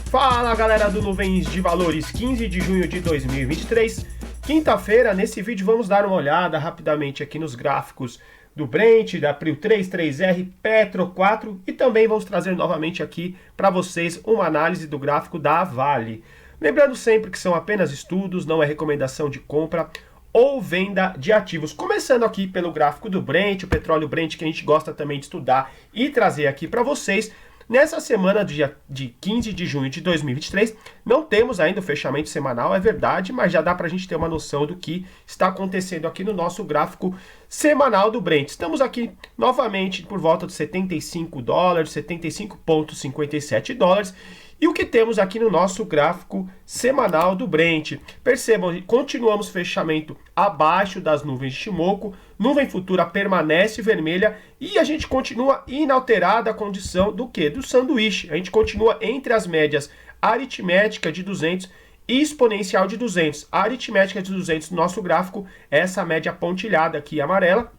Fala galera do Nuvens de Valores, 15 de junho de 2023, quinta-feira. Nesse vídeo vamos dar uma olhada rapidamente aqui nos gráficos do Brent, da Prio 3, 3R, Petro 4 e também vamos trazer novamente aqui para vocês uma análise do gráfico da Vale. Lembrando sempre que são apenas estudos, não é recomendação de compra ou venda de ativos. Começando aqui pelo gráfico do Brent, o petróleo Brent, que a gente gosta também de estudar e trazer aqui para vocês. Nessa semana de 15 de junho de 2023, não temos ainda o fechamento semanal, é verdade, mas já dá para a gente ter uma noção do que está acontecendo aqui no nosso gráfico semanal do Brent. Estamos aqui novamente por volta de 75 dólares, 75,57 dólares. E o que temos aqui no nosso gráfico semanal do Brent? Percebam, continuamos fechamento abaixo das nuvens de Shimoku, nuvem futura permanece vermelha e a gente continua inalterada a condição do quê? Do sanduíche. A gente continua entre as médias aritmética de 200 e exponencial de 200. A aritmética de 200 no nosso gráfico é essa média pontilhada aqui amarela.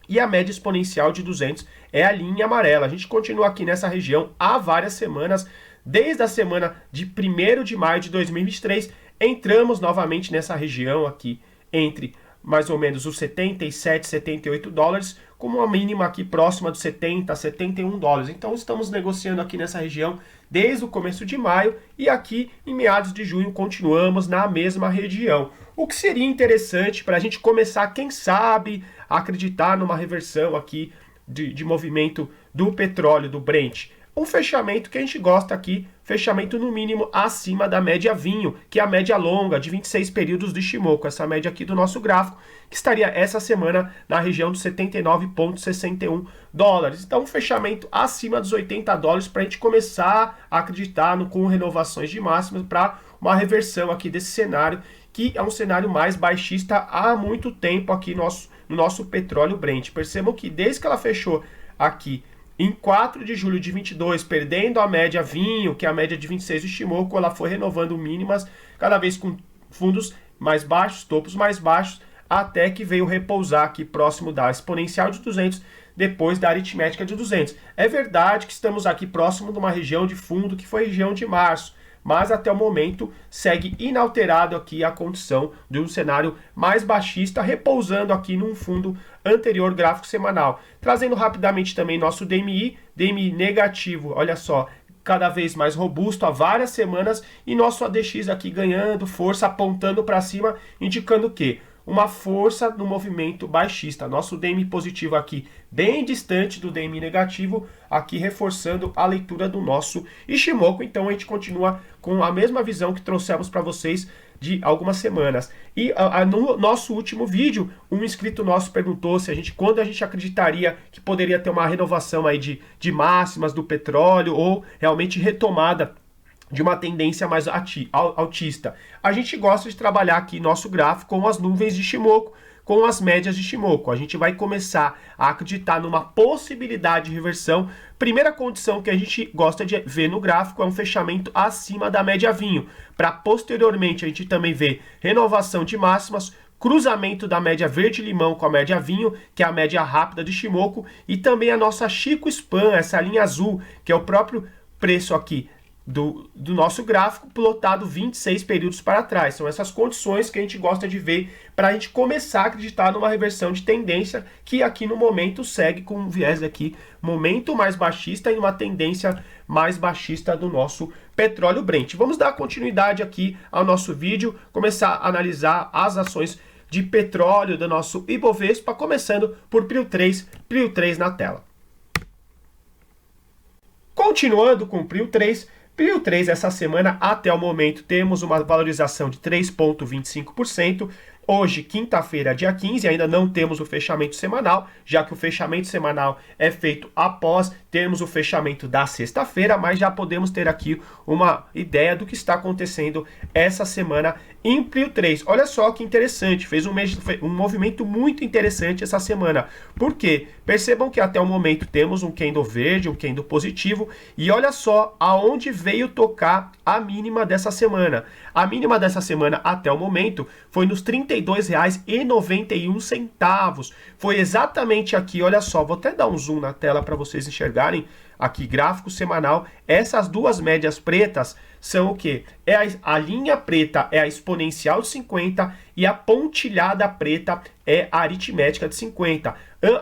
E a média exponencial de 200 é a linha amarela. A gente continua aqui nessa região há várias semanas. Desde a semana de 1º de maio de 2023, entramos novamente nessa região aqui, entre mais ou menos os 77, 78 dólares, com uma mínima aqui próxima dos 70, 71 dólares. Então estamos negociando aqui nessa região desde o começo de maio e aqui em meados de junho continuamos na mesma região. O que seria interessante para a gente começar, quem sabe, a acreditar numa reversão aqui de movimento do petróleo, do Brent. Um fechamento que a gente gosta aqui, fechamento no mínimo acima da média vinho, que é a média longa de 26 períodos de Shimoku, essa média aqui do nosso gráfico, que estaria essa semana na região dos 79,61 dólares. Então um fechamento acima dos 80 dólares para a gente começar a acreditar com renovações de máximas para uma reversão aqui desse cenário, que é um cenário mais baixista há muito tempo aqui no nosso petróleo Brent. Percebam que desde que ela fechou aqui em 4 de julho de 22, perdendo a média vinho, que é a média de 26 de Shimoku, ela foi renovando mínimas, cada vez com fundos mais baixos, topos mais baixos, até que veio repousar aqui próximo da exponencial de 200, depois da aritmética de 200. É verdade que estamos aqui próximo de uma região de fundo, que foi a região de março, mas até o momento segue inalterado aqui a condição de um cenário mais baixista, repousando aqui num fundo anterior gráfico semanal. Trazendo rapidamente também nosso DMI negativo, olha só, cada vez mais robusto há várias semanas, e nosso ADX aqui ganhando força, apontando para cima, indicando o quê? Uma força no movimento baixista. Nosso DMI positivo aqui bem distante do DMI negativo, aqui reforçando a leitura do nosso Ishimoku. Então a gente continua com a mesma visão que trouxemos para vocês de algumas semanas. E no nosso último vídeo, um inscrito nosso perguntou se quando a gente acreditaria que poderia ter uma renovação aí de máximas do petróleo ou realmente retomada de uma tendência mais altista. A gente gosta de trabalhar aqui nosso gráfico com as nuvens de Shimoku, com as médias de Shimoku. A gente vai começar a acreditar numa possibilidade de reversão. Primeira condição que a gente gosta de ver no gráfico é um fechamento acima da média vinho, para posteriormente a gente também ver renovação de máximas, cruzamento da média verde-limão com a média vinho, que é a média rápida de Shimoku, e também a nossa Chico Span, essa linha azul, que é o próprio preço aqui do nosso gráfico, plotado 26 períodos para trás. São essas condições que a gente gosta de ver para a gente começar a acreditar numa reversão de tendência, que aqui no momento segue com um viés aqui, momento mais baixista e uma tendência mais baixista do nosso petróleo Brent. Vamos dar continuidade aqui ao nosso vídeo, começar a analisar as ações de petróleo do nosso Ibovespa, começando por Prio 3 na tela. Continuando com o Prio 3, essa semana, até o momento, temos uma valorização de 3,25%. Hoje, quinta-feira, dia 15, ainda não temos o fechamento semanal, já que o fechamento semanal é feito após termos o fechamento da sexta-feira, mas já podemos ter aqui uma ideia do que está acontecendo essa semana em Prio 3. Olha só que interessante, fez um movimento muito interessante essa semana. Por quê? Percebam que até o momento temos um candle verde, um candle positivo, e olha só aonde veio tocar a mínima dessa semana. A mínima dessa semana até o momento foi nos R$ 32,91. Foi exatamente aqui, olha só, vou até dar um zoom na tela para vocês enxergarem aqui, gráfico semanal, essas duas médias pretas são o quê? A linha preta é a exponencial de 50 e a pontilhada preta é a aritmética de 50.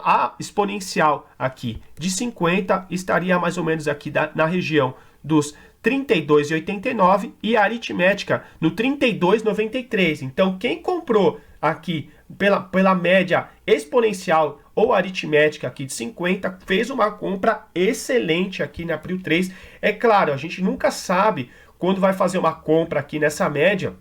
A exponencial aqui de 50 estaria mais ou menos aqui na região dos 32,89 e a aritmética no 32,93. Então, quem comprou aqui pela média exponencial ou aritmética aqui de 50, fez uma compra excelente aqui na Prio 3. É claro, a gente nunca sabe quando vai fazer uma compra aqui nessa média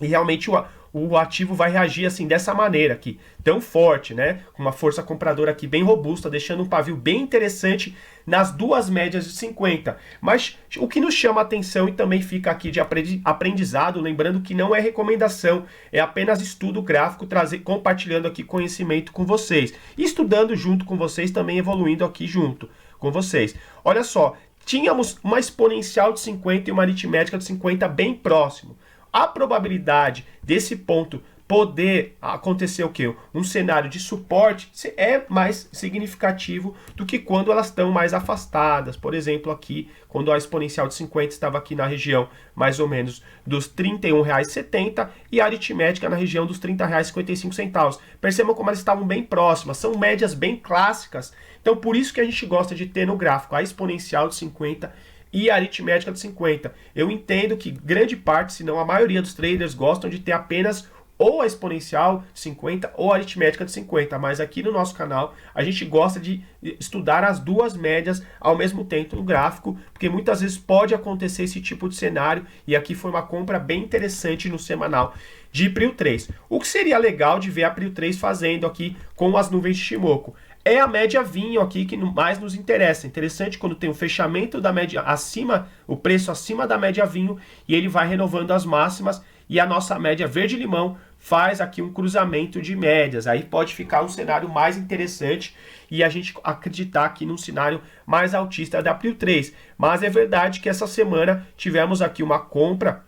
e realmente o ativo vai reagir assim dessa maneira aqui, tão forte, né? Com uma força compradora aqui bem robusta, deixando um pavio bem interessante nas duas médias de 50. Mas o que nos chama a atenção e também fica aqui de aprendizado, lembrando que não é recomendação, é apenas estudo gráfico, compartilhando aqui conhecimento com vocês. E estudando junto com vocês, também evoluindo aqui junto com vocês. Olha só, tínhamos uma exponencial de 50 e uma aritmética de 50 bem próximo. A probabilidade desse ponto poder acontecer o quê? Um cenário de suporte é mais significativo do que quando elas estão mais afastadas. Por exemplo, aqui, quando a exponencial de 50 estava aqui na região mais ou menos dos R$ 31,70 e a aritmética na região dos R$ 30,55. Percebam como elas estavam bem próximas, são médias bem clássicas. Então, por isso que a gente gosta de ter no gráfico a exponencial de 50 e a aritmética de 50. Eu entendo que grande parte, se não a maioria dos traders, gostam de ter apenas ou a exponencial de 50 ou a aritmética de 50, mas aqui no nosso canal a gente gosta de estudar as duas médias ao mesmo tempo no gráfico, porque muitas vezes pode acontecer esse tipo de cenário, e aqui foi uma compra bem interessante no semanal de Prio 3. O que seria legal de ver a Prio 3 fazendo aqui com as nuvens de Shimoku? É a média vinho aqui que mais nos interessa. Interessante quando tem o fechamento da média acima, o preço acima da média vinho, e ele vai renovando as máximas, e a nossa média verde-limão faz aqui um cruzamento de médias. Aí pode ficar um cenário mais interessante e a gente acreditar aqui num cenário mais altista da Prio 3. Mas é verdade que essa semana tivemos aqui uma compra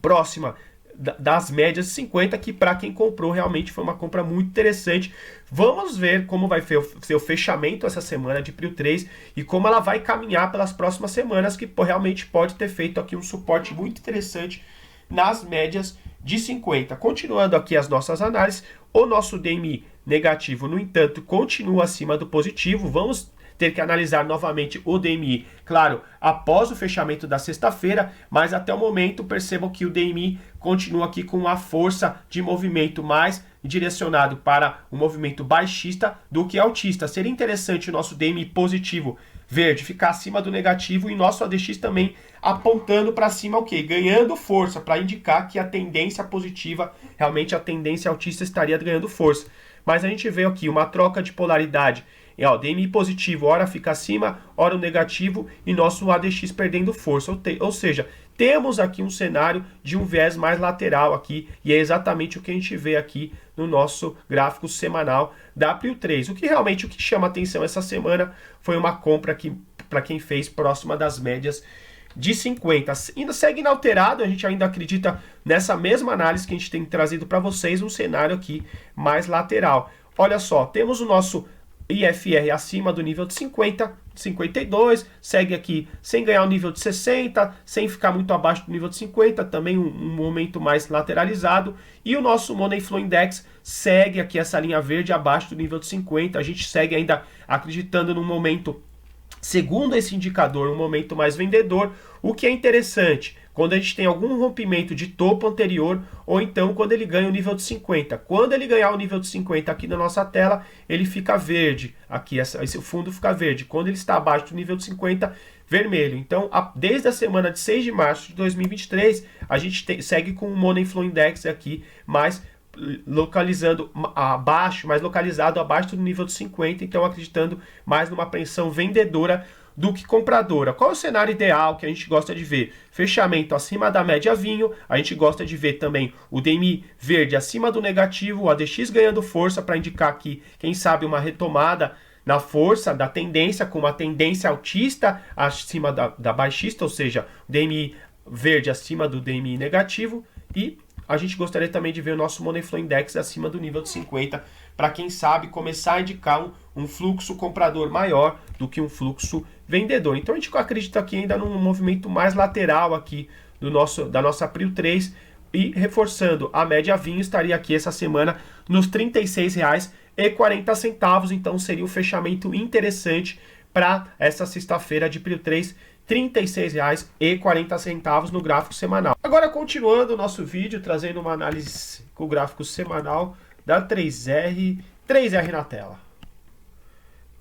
próxima das médias de 50, que para quem comprou realmente foi uma compra muito interessante. Vamos ver como vai ser o fechamento essa semana de Prio 3 e como ela vai caminhar pelas próximas semanas, que realmente pode ter feito aqui um suporte muito interessante nas médias de 50. Continuando aqui as nossas análises, o nosso DMI negativo, no entanto, continua acima do positivo. Vamos ter que analisar novamente o DMI, claro, após o fechamento da sexta-feira, mas até o momento percebam que o DMI continua aqui com uma força de movimento mais direcionado para o movimento baixista do que altista. Seria interessante o nosso DMI positivo verde ficar acima do negativo e nosso ADX também apontando para cima, ok, ganhando força, para indicar que a tendência positiva, realmente a tendência altista estaria ganhando força. Mas a gente vê aqui uma troca de polaridade. O DMI positivo, ora fica acima, ora o negativo, e nosso ADX perdendo força. Ou seja, temos aqui um cenário de um viés mais lateral aqui, e é exatamente o que a gente vê aqui no nosso gráfico semanal da Prio 3. O que chama atenção essa semana foi uma compra aqui, para quem fez, próxima das médias de 50. Ainda segue inalterado, a gente ainda acredita nessa mesma análise que a gente tem trazido para vocês, um cenário aqui mais lateral. Olha só, temos o nosso IFR acima do nível de 50, 52, segue aqui sem ganhar o nível de 60, sem ficar muito abaixo do nível de 50, também um momento mais lateralizado, e o nosso Money Flow Index segue aqui essa linha verde abaixo do nível de 50, a gente segue ainda acreditando num momento, segundo esse indicador, um momento mais vendedor, o que é interessante, quando a gente tem algum rompimento de topo anterior, ou então quando ele ganha o nível de 50. Quando ele ganhar o nível de 50 aqui na nossa tela, ele fica verde, aqui esse fundo fica verde. Quando ele está abaixo do nível de 50, vermelho. Então, desde a semana de 6 de março de 2023, a gente segue com o Money Flow Index aqui, mais localizando abaixo, mais localizado abaixo do nível de 50, então acreditando mais numa pressão vendedora do que compradora. Qual é o cenário ideal que a gente gosta de ver? Fechamento acima da média vinho, a gente gosta de ver também o DMI verde acima do negativo, o ADX ganhando força para indicar aqui, quem sabe, uma retomada na força da tendência, com uma tendência altista acima da baixista, ou seja, o DMI verde acima do DMI negativo, e a gente gostaria também de ver o nosso Money Flow Index acima do nível de 50 para quem sabe começar a indicar um fluxo comprador maior do que um fluxo vendedor. Então a gente acredita aqui ainda num movimento mais lateral aqui da nossa Prio 3, e reforçando, a média vinho estaria aqui essa semana nos R$ 36,40, então seria um fechamento interessante para essa sexta-feira de Prio 3, R$ 36,40 no gráfico semanal. Agora, continuando o nosso vídeo, trazendo uma análise com o gráfico semanal da 3R na tela.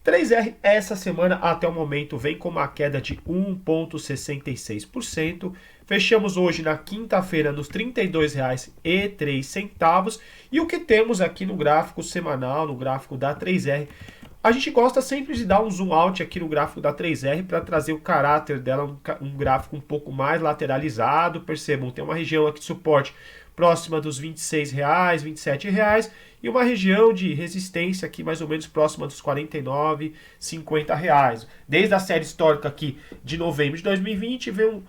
3R essa semana até o momento vem com uma queda de 1,66%. Fechamos hoje na quinta-feira nos R$ 32,03. E o que temos aqui no gráfico semanal, no gráfico da 3R, a gente gosta sempre de dar um zoom out aqui no gráfico da 3R para trazer o caráter dela, um gráfico um pouco mais lateralizado. Percebam, tem uma região aqui de suporte próxima dos R$ 26,00, R$ 27,00 e uma região de resistência aqui mais ou menos próxima dos R$ 49,50. Desde a série histórica aqui de novembro de 2020, vem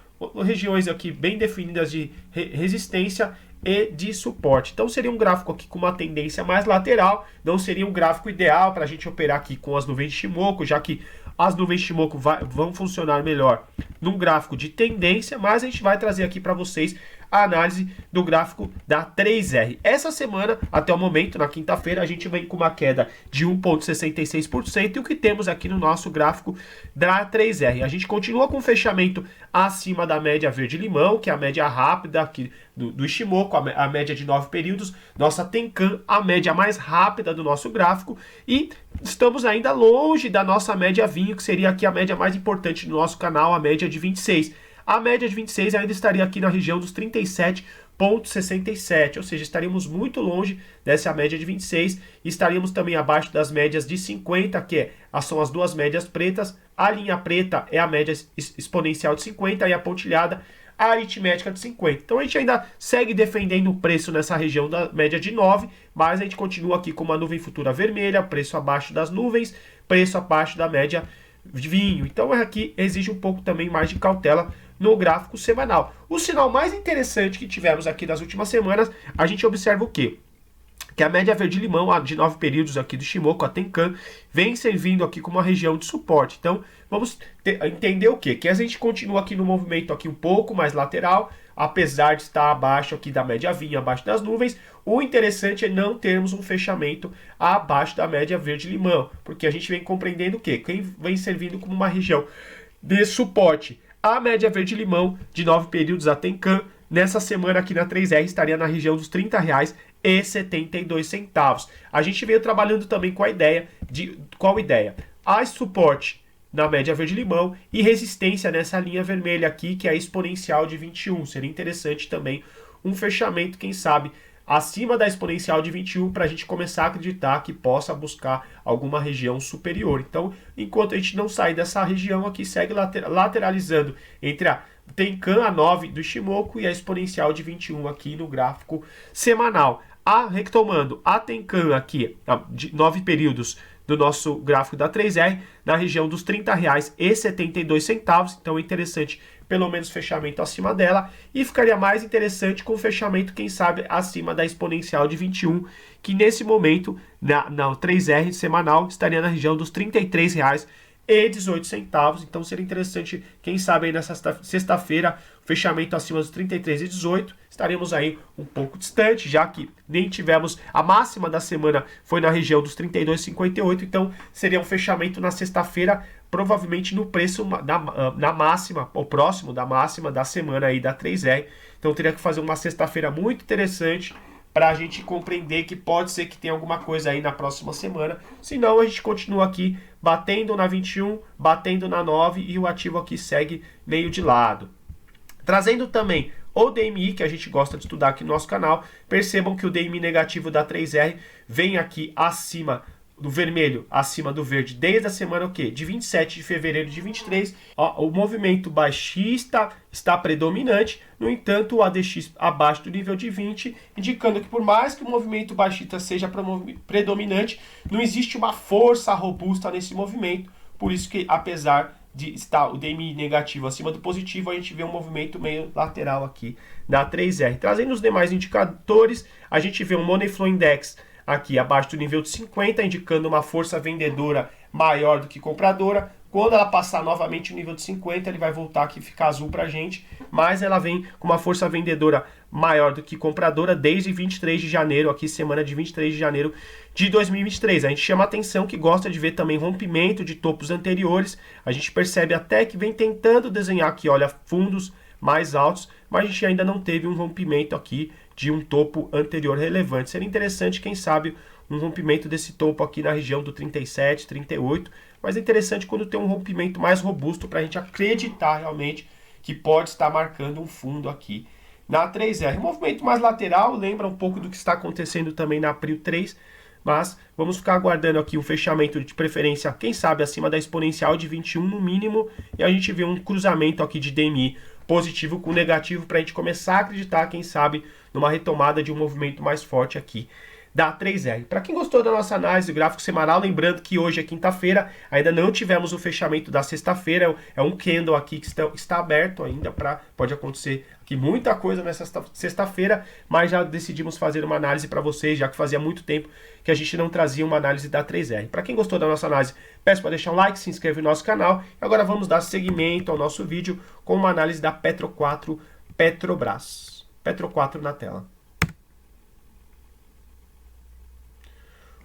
regiões aqui bem definidas de resistência e de suporte. Então seria um gráfico aqui com uma tendência mais lateral, não seria um gráfico ideal para a gente operar aqui com as nuvens de Shimoku, já que as nuvens de Shimoku vão funcionar melhor num gráfico de tendência, mas a gente vai trazer aqui para vocês a análise do gráfico da 3R. Essa semana, até o momento, na quinta-feira, a gente vem com uma queda de 1,66% e o que temos aqui no nosso gráfico da 3R? A gente continua com fechamento acima da média verde-limão, que é a média rápida aqui do Shimoku, a média de 9 períodos, nossa Tenkan, a média mais rápida do nosso gráfico, e estamos ainda longe da nossa média vinho, que seria aqui a média mais importante do nosso canal, a média de 26. A média de 26 ainda estaria aqui na região dos 37,67, ou seja, estaríamos muito longe dessa média de 26, e estaríamos também abaixo das médias de 50, que são as duas médias pretas. A linha preta é a média exponencial de 50 e a pontilhada a aritmética de 50. Então a gente ainda segue defendendo o preço nessa região da média de 9, mas a gente continua aqui com uma nuvem futura vermelha, preço abaixo das nuvens, preço abaixo da média de vinho. Então aqui exige um pouco também mais de cautela no gráfico semanal. O sinal mais interessante que tivemos aqui nas últimas semanas, a gente observa o quê? Que a média verde-limão, a de 9 períodos aqui do Shimoku, a Tenkan, vem servindo aqui como uma região de suporte. Então, vamos entender o quê? Que a gente continua aqui no movimento aqui um pouco mais lateral, apesar de estar abaixo aqui da média vinha, abaixo das nuvens. O interessante é não termos um fechamento abaixo da média verde-limão, porque a gente vem compreendendo o quê? Quem vem servindo como uma região de suporte. A média verde-limão de 9 períodos, a Tenkan, nessa semana aqui na 3R estaria na região dos R$ 30,72. A gente veio trabalhando também com a ideia de... Qual ideia? A suporte na média verde-limão e resistência nessa linha vermelha aqui, que é a exponencial de 21. Seria interessante também um fechamento, quem sabe, acima da exponencial de 21 para a gente começar a acreditar que possa buscar alguma região superior. Então, enquanto a gente não sair dessa região aqui, segue lateralizando entre a Tenkan, a 9 do Shimoku, e a exponencial de 21 aqui no gráfico semanal. Retomando, a Tenkan aqui, de 9 períodos do nosso gráfico da 3R, na região dos R$ 30,72. Então é interessante pelo menos fechamento acima dela, e ficaria mais interessante com fechamento, quem sabe, acima da exponencial de 21, que nesse momento, na 3R semanal, estaria na região dos R$ 33,18. Então seria interessante, quem sabe, aí nessa sexta-feira, fechamento acima dos R$ 33,18. Estaremos aí um pouco distante, já que nem tivemos a máxima da semana, foi na região dos R$ 32,58. Então seria um fechamento na sexta-feira, provavelmente no preço na máxima, ou próximo da máxima da semana aí da 3R. Então teria que fazer uma sexta-feira muito interessante para a gente compreender que pode ser que tenha alguma coisa aí na próxima semana. Senão a gente continua aqui batendo na 21, batendo na 9 e o ativo aqui segue meio de lado. Trazendo também o DMI, que a gente gosta de estudar aqui no nosso canal. Percebam que o DMI negativo da 3R vem aqui acima do vermelho, acima do verde, desde a semana o quê? De 27 de fevereiro de 23. O movimento baixista está predominante, no entanto o ADX abaixo do nível de 20, indicando que por mais que o movimento baixista seja predominante, não existe uma força robusta nesse movimento. Por isso que, apesar de estar o DMI negativo acima do positivo, a gente vê um movimento meio lateral aqui na 3R. Trazendo os demais indicadores, a gente vê um Money Flow Index aqui abaixo do nível de 50, indicando uma força vendedora maior do que compradora. Quando ela passar novamente o nível de 50, ele vai voltar aqui e ficar azul para a gente, mas ela vem com uma força vendedora maior do que compradora desde 23 de janeiro, aqui semana de 23 de janeiro de 2023. A gente chama a atenção que gosta de ver também rompimento de topos anteriores, a gente percebe até que vem tentando desenhar aqui, olha, fundos mais altos, mas a gente ainda não teve um rompimento aqui de um topo anterior relevante. Seria interessante, quem sabe, um rompimento desse topo aqui na região do 37, 38, mas é interessante quando tem um rompimento mais robusto para a gente acreditar realmente que pode estar marcando um fundo aqui na 3R. Um movimento mais lateral, lembra um pouco do que está acontecendo também na Prio 3, mas vamos ficar aguardando aqui um fechamento de preferência, quem sabe, acima da exponencial de 21 no mínimo, e a gente vê um cruzamento aqui de DMI positivo com negativo para a gente começar a acreditar, quem sabe, numa retomada de um movimento mais forte aqui da 3R. Para quem gostou da nossa análise do gráfico semanal, lembrando que hoje é quinta-feira, ainda não tivemos o fechamento da sexta-feira, é um candle aqui que está aberto ainda, pode acontecer aqui muita coisa nessa sexta-feira, mas já decidimos fazer uma análise para vocês, já que fazia muito tempo que a gente não trazia uma análise da 3R. Para quem gostou da nossa análise, peço para deixar um like, se inscreve no nosso canal, e agora vamos dar seguimento ao nosso vídeo com uma análise da Petro 4 Petrobras. Petro 4 na tela.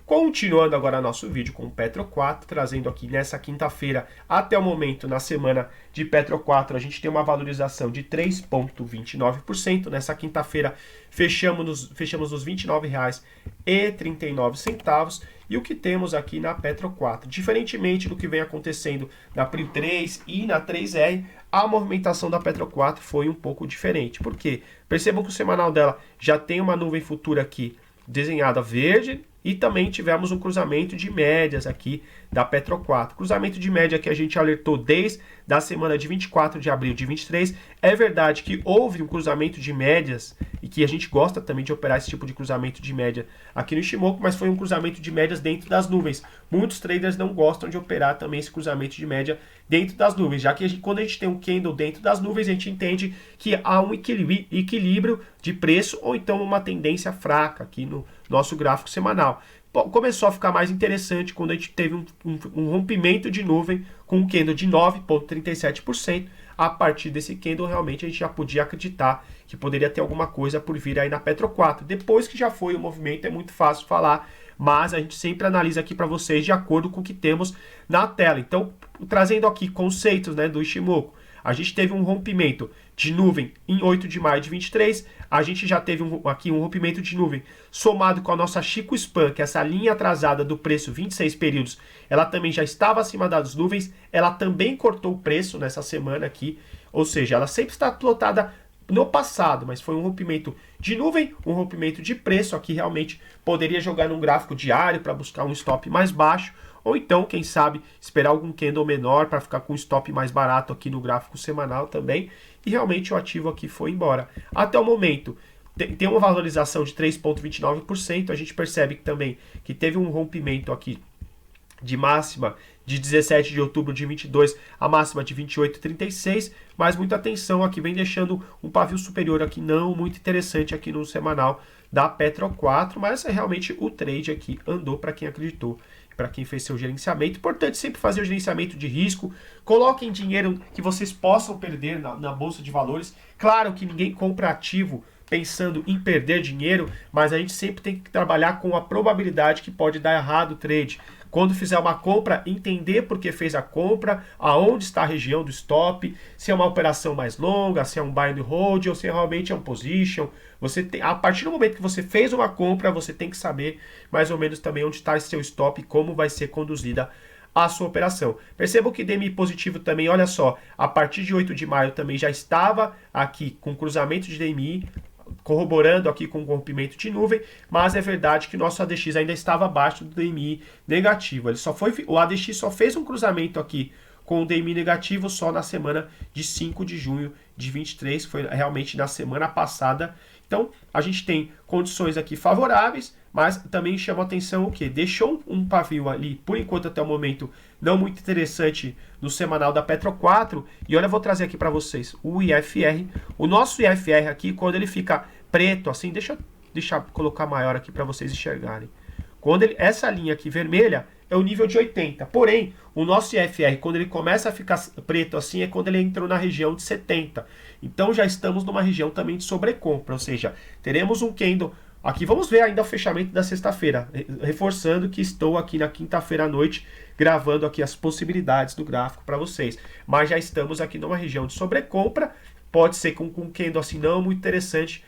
Continuando agora nosso vídeo com o Petro 4, trazendo aqui nessa quinta-feira, até o momento, na semana de Petro 4, a gente tem uma valorização de 3,29%. Nessa quinta-feira, fechamos nos R$ 29,39. E o que temos aqui na Petro 4? Diferentemente do que vem acontecendo na Prio 3 e na 3R, a movimentação da Petro 4 foi um pouco diferente. Por quê? Percebam que o semanal dela já tem uma nuvem futura aqui desenhada verde, e também tivemos um cruzamento de médias aqui da Petro 4. Cruzamento de média que a gente alertou desde a semana de 24 de abril de 23. É verdade que houve um cruzamento de médias e que a gente gosta também de operar esse tipo de cruzamento de média aqui no Ichimoku, mas foi um cruzamento de médias dentro das nuvens. Muitos traders não gostam de operar também esse cruzamento de média dentro das nuvens, já que quando a gente tem um candle dentro das nuvens, a gente entende que há um equilíbrio de preço ou então uma tendência fraca aqui no nosso gráfico semanal. Bom, começou a ficar mais interessante quando a gente teve um rompimento de nuvem com um candle de 9,37%. A partir desse candle, realmente a gente já podia acreditar que poderia ter alguma coisa por vir aí na Petro 4. Depois que já foi o movimento, é muito fácil falar, mas a gente sempre analisa aqui para vocês de acordo com o que temos na tela. Então, trazendo aqui conceitos, né, do Ichimoku. A gente teve um rompimento de nuvem em 8 de maio de 23, a gente já teve aqui um rompimento de nuvem somado com a nossa Chico Span, que é essa linha atrasada do preço 26 períodos, ela também já estava acima das nuvens, ela também cortou o preço nessa semana aqui, ou seja, ela sempre está plotada no passado, mas foi um rompimento de nuvem, um rompimento de preço, aqui realmente poderia jogar num gráfico diário para buscar um stop mais baixo, ou então, quem sabe, esperar algum candle menor para ficar com um stop mais barato aqui no gráfico semanal também. E realmente o ativo aqui foi embora. Até o momento, tem uma valorização de 3,29%. A gente percebe que também que teve um rompimento aqui de máxima de 17 de outubro de 22 a máxima de 28,36, mas muita atenção aqui, vem deixando um pavio superior aqui não muito interessante aqui no semanal da Petro 4, mas realmente o trade aqui andou para quem acreditou, para quem fez seu gerenciamento. Importante sempre fazer o gerenciamento de risco, coloquem dinheiro que vocês possam perder na bolsa de valores. Claro que ninguém compra ativo pensando em perder dinheiro, mas a gente sempre tem que trabalhar com a probabilidade que pode dar errado o trade. Quando fizer uma compra, entender por que fez a compra, aonde está a região do stop, se é uma operação mais longa, se é um buy and hold ou se realmente é um position. A partir do momento que você fez uma compra, você tem que saber mais ou menos também onde está esse seu stop e como vai ser conduzida a sua operação. Percebam que DMI positivo também, olha só, a partir de 8 de maio também já estava aqui com cruzamento de DMI, corroborando aqui com o rompimento de nuvem, mas é verdade que nosso ADX ainda estava abaixo do DMI negativo. O ADX só fez um cruzamento aqui com o DMI negativo só na semana de 5 de junho de 23, foi realmente na semana passada. Então, a gente tem condições aqui favoráveis, mas também chama atenção o que? Deixou um pavio ali, por enquanto até o momento, não muito interessante no semanal da Petro 4. E olha, eu vou trazer aqui para vocês o IFR. O nosso IFR aqui, quando ele fica preto, assim, deixa eu colocar maior aqui para vocês enxergarem. Essa linha aqui vermelha é o nível de 80. Porém, o nosso IFR, quando ele começa a ficar preto assim, é quando ele entrou na região de 70. Então já estamos numa região também de sobrecompra, ou seja, teremos um candle. Aqui vamos ver ainda o fechamento da sexta-feira, reforçando que estou aqui na quinta-feira à noite gravando aqui as possibilidades do gráfico para vocês. Mas já estamos aqui numa região de sobrecompra, pode ser com um candle assim não muito interessante.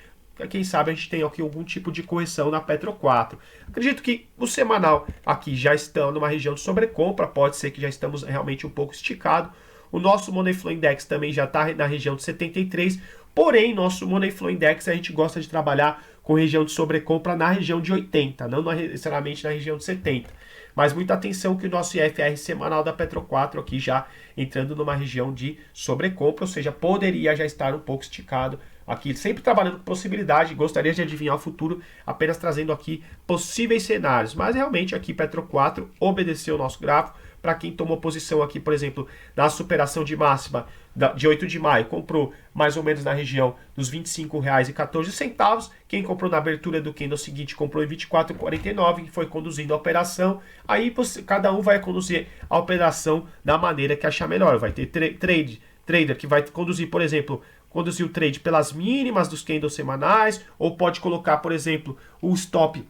Quem sabe a gente tem aqui algum tipo de correção na Petro 4. Acredito que o semanal aqui já está numa região de sobrecompra, pode ser que já estamos realmente um pouco esticado. O nosso Money Flow Index também já está na região de 73, porém nosso Money Flow Index a gente gosta de trabalhar com região de sobrecompra na região de 80, não necessariamente na região de 70. Mas muita atenção que o nosso IFR semanal da Petro 4 aqui já entrando numa região de sobrecompra, ou seja, poderia já estar um pouco esticado aqui, sempre trabalhando com possibilidade, gostaria de adivinhar o futuro, apenas trazendo aqui possíveis cenários, mas realmente aqui Petro 4 obedeceu o nosso gráfico. Para quem tomou posição aqui, por exemplo, na superação de máxima de 8 de maio, comprou mais ou menos na região dos R$ 25,14. Quem comprou na abertura do candle seguinte comprou em R$ 24,49 e foi conduzindo a operação. Aí cada um vai conduzir a operação da maneira que achar melhor. Vai ter trader que vai conduzir, por exemplo, conduzir o trade pelas mínimas dos candles semanais, ou pode colocar, por exemplo, o stop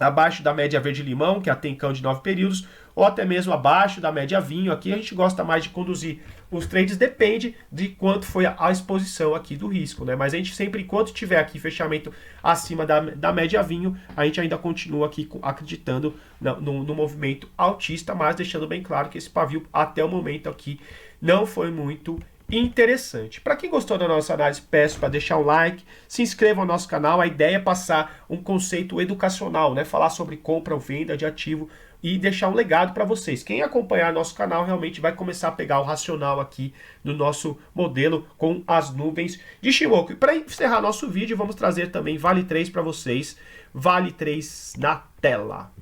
abaixo da média verde-limão, que é a Tencão de 9 períodos, ou até mesmo abaixo da média vinho. Aqui a gente gosta mais de conduzir os trades, depende de quanto foi a exposição aqui do risco, né? Mas a gente sempre, enquanto tiver aqui fechamento acima da média vinho, a gente ainda continua aqui acreditando no movimento altista, mas deixando bem claro que esse pavio até o momento aqui não foi muito interessante. Para quem gostou da nossa análise, peço para deixar um like, se inscreva no nosso canal. A ideia é passar um conceito educacional, né? Falar sobre compra ou venda de ativo e deixar um legado para vocês. Quem acompanhar nosso canal realmente vai começar a pegar o racional aqui do nosso modelo com as nuvens de Ichimoku. E para encerrar nosso vídeo, vamos trazer também Vale 3 para vocês. Vale 3 na tela.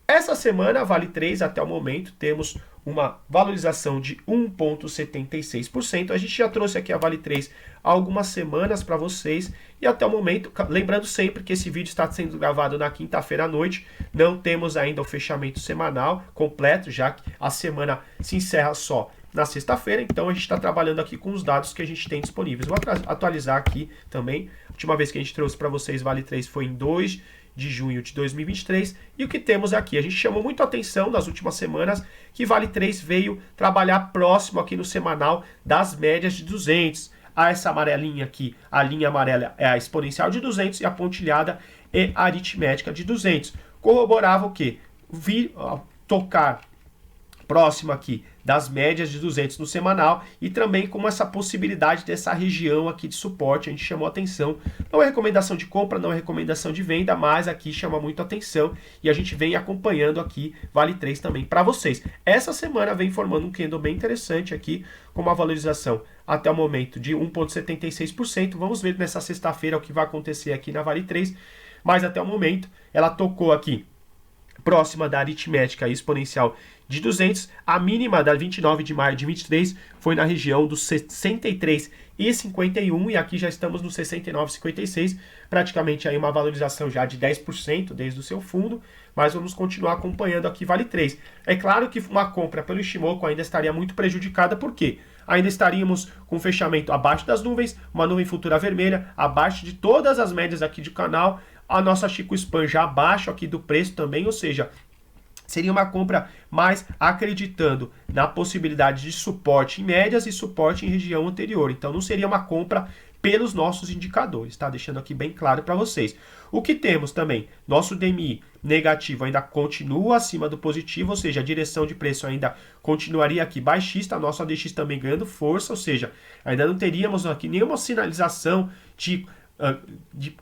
Essa semana, Vale 3, até o momento, temos uma valorização de 1,76%. A gente já trouxe aqui a Vale 3 há algumas semanas para vocês. E até o momento, lembrando sempre que esse vídeo está sendo gravado na quinta-feira à noite. Não temos ainda o fechamento semanal completo, já que a semana se encerra só na sexta-feira. Então a gente está trabalhando aqui com os dados que a gente tem disponíveis. Vou atualizar aqui também. A última vez que a gente trouxe para vocês Vale 3 foi em 2 de junho de 2023, e o que temos aqui? A gente chamou muito a atenção nas últimas semanas que Vale 3 veio trabalhar próximo aqui no semanal das médias de 200. Essa amarelinha aqui, a linha amarela é a exponencial de 200 e a pontilhada é a aritmética de 200. Corroborava o quê? Tocar próximo aqui das médias de 200 no semanal e também com essa possibilidade dessa região aqui de suporte, a gente chamou atenção. Não é recomendação de compra, não é recomendação de venda, mas aqui chama muito atenção e a gente vem acompanhando aqui Vale 3 também para vocês. Essa semana vem formando um candle bem interessante aqui, com uma valorização até o momento de 1,76%. Vamos ver nessa sexta-feira o que vai acontecer aqui na Vale 3, mas até o momento ela tocou aqui próxima da aritmética exponencial de 200, a mínima da 29 de maio de 23 foi na região dos 63,51 e aqui já estamos no 69,56, praticamente aí uma valorização já de 10% desde o seu fundo, mas vamos continuar acompanhando aqui Vale 3. É claro que uma compra pelo Ichimoku ainda estaria muito prejudicada, porque ainda estaríamos com fechamento abaixo das nuvens, uma nuvem futura vermelha, abaixo de todas as médias aqui do canal, a nossa Chico Span já abaixo aqui do preço também, ou seja, seria uma compra mais acreditando na possibilidade de suporte em médias e suporte em região anterior. Então não seria uma compra pelos nossos indicadores, tá? Deixando aqui bem claro para vocês. O que temos também? Nosso DMI negativo ainda continua acima do positivo, ou seja, a direção de preço ainda continuaria aqui baixista, a nossa ADX também ganhando força, ou seja, ainda não teríamos aqui nenhuma sinalização de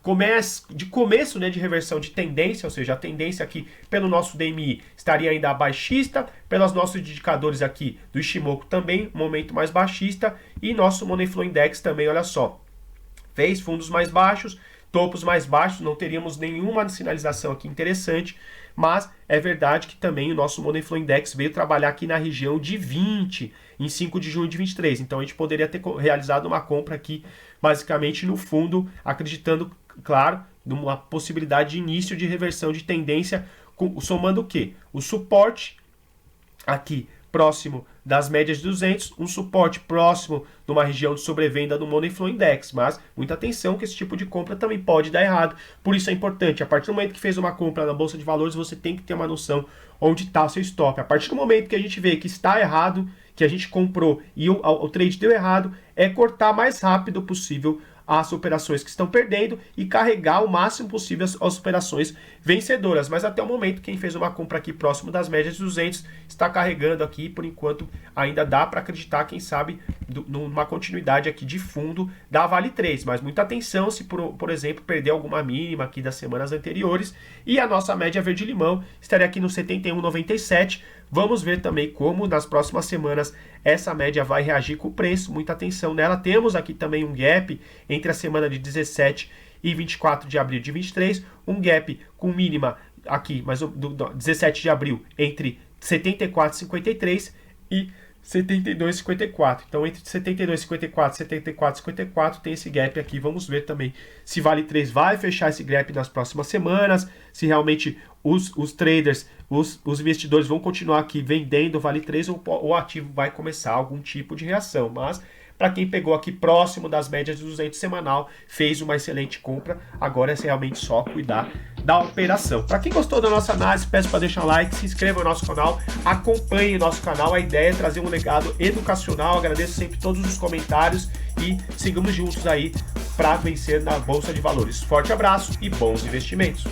começo, né, de reversão de tendência, ou seja, a tendência aqui pelo nosso DMI estaria ainda baixista, pelos nossos indicadores aqui do Ichimoku também, momento mais baixista, e nosso Money Flow Index também, olha só, fez fundos mais baixos, topos mais baixos, não teríamos nenhuma sinalização aqui interessante, mas é verdade que também o nosso Money Flow Index veio trabalhar aqui na região de 20, em 5 de junho de 23, então a gente poderia ter realizado uma compra aqui, basicamente no fundo, acreditando claro, numa possibilidade de início de reversão de tendência, somando o quê? O suporte aqui próximo das médias de 200, um suporte próximo de uma região de sobrevenda do Money Flow Index, mas muita atenção que esse tipo de compra também pode dar errado, por isso é importante, a partir do momento que fez uma compra na Bolsa de Valores, você tem que ter uma noção onde está o seu stop, a partir do momento que a gente vê que está errado, que a gente comprou e o trade deu errado, é cortar mais rápido possível as operações que estão perdendo e carregar o máximo possível as operações vencedoras. Mas até o momento, quem fez uma compra aqui próximo das médias de 200 está carregando aqui, por enquanto ainda dá para acreditar, quem sabe, numa continuidade aqui de fundo da Vale 3. Mas muita atenção se, por exemplo, perder alguma mínima aqui das semanas anteriores. E a nossa média verde-limão estaria aqui no 71,97. Vamos ver também como nas próximas semanas essa média vai reagir com o preço, muita atenção nela. Temos aqui também um gap entre a semana de 17 e 24 de abril de 23, um gap com mínima aqui, mas do 17 de abril entre 74,53 e 72,54. Então entre 72,54 e 74,54 tem esse gap aqui. Vamos ver também se Vale 3 vai fechar esse gap nas próximas semanas, se realmente os traders, os investidores vão continuar aqui vendendo o Vale 3 ou o ativo vai começar algum tipo de reação. Mas para quem pegou aqui próximo das médias de 200 semanal, fez uma excelente compra. Agora é realmente só cuidar da operação. Para quem gostou da nossa análise, peço para deixar um like, se inscreva no nosso canal, acompanhe o nosso canal. A ideia é trazer um legado educacional. Agradeço sempre todos os comentários e sigamos juntos aí para vencer na Bolsa de Valores. Forte abraço e bons investimentos!